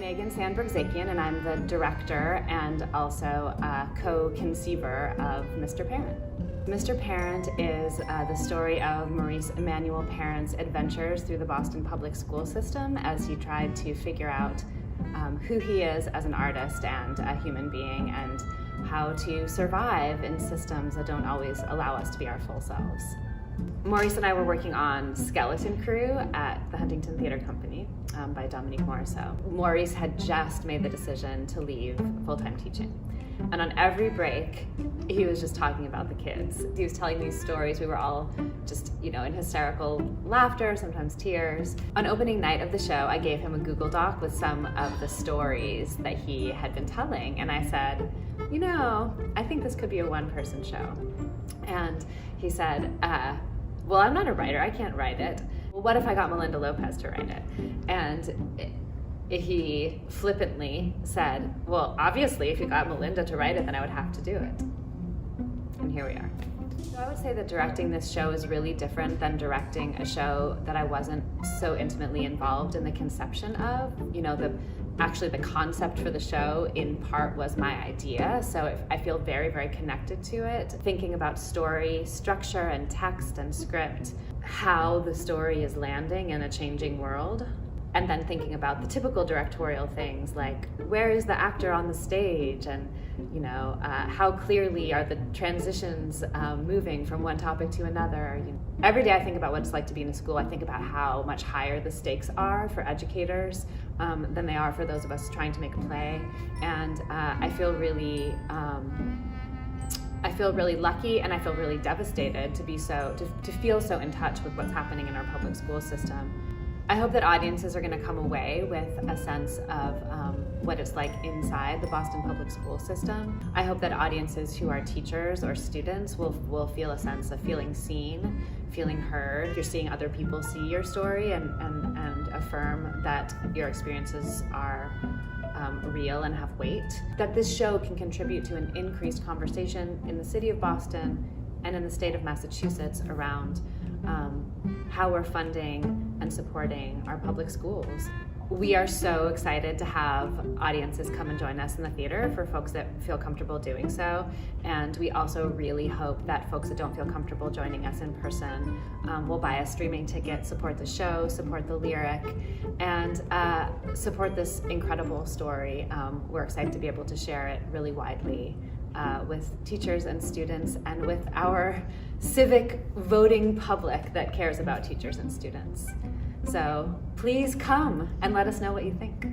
Sandberg-Zakian, and I'm the director and also co-conceiver of Mr. Parent. Mr. Parent is the story of Maurice Emanuel Parent's adventures through the Boston public school system as he tried to figure out who he is as an artist and a human being, and how to survive in systems that don't always allow us to be our full selves. Maurice and I were working on Skeleton Crew at the Huntington Theatre Company by Dominique Morisseau. Maurice had just made the decision to leave full-time teaching. And on every break, he was just talking about the kids. He was telling these stories. We were all just, in hysterical laughter, sometimes tears. On opening night of the show, I gave him a Google Doc with some of the stories that he had been telling. And I said, I think this could be a one-person show. And he said, well, I'm not a writer, I can't write it. Well, what if I got Melinda Lopez to write it? And he flippantly said, well, obviously, if you got Melinda to write it, then I would have to do it. And here we are. So I would say that directing this show is really different than directing a show that I wasn't so intimately involved in the conception of. Actually the concept for the show in part was my idea, so I feel very, very connected to it. Thinking about story, structure, and text and script, how the story is landing in a changing world. And then thinking about the typical directorial things like, where is the actor on the stage? And how clearly are the transitions moving from one topic to another? Every day I think about what it's like to be in a school. I think about how much higher the stakes are for educators than they are for those of us trying to make a play. And I feel really lucky, and I feel really devastated to feel so in touch with what's happening in our public school system. I hope that audiences are going to come away with a sense of what it's like inside the Boston public school system. I hope that audiences who are teachers or students will feel a sense of feeling seen, feeling heard. You're seeing other people see your story and affirm that your experiences are real and have weight. That this show can contribute to an increased conversation in the city of Boston and in the state of Massachusetts around how we're funding and supporting our public schools. We are so excited to have audiences come and join us in the theater for folks that feel comfortable doing so. And we also really hope that folks that don't feel comfortable joining us in person will buy a streaming ticket, support the show, support the lyric, and support this incredible story. We're excited to be able to share it really widely with teachers and students, and with our civic voting public that cares about teachers and students. So please come and let us know what you think.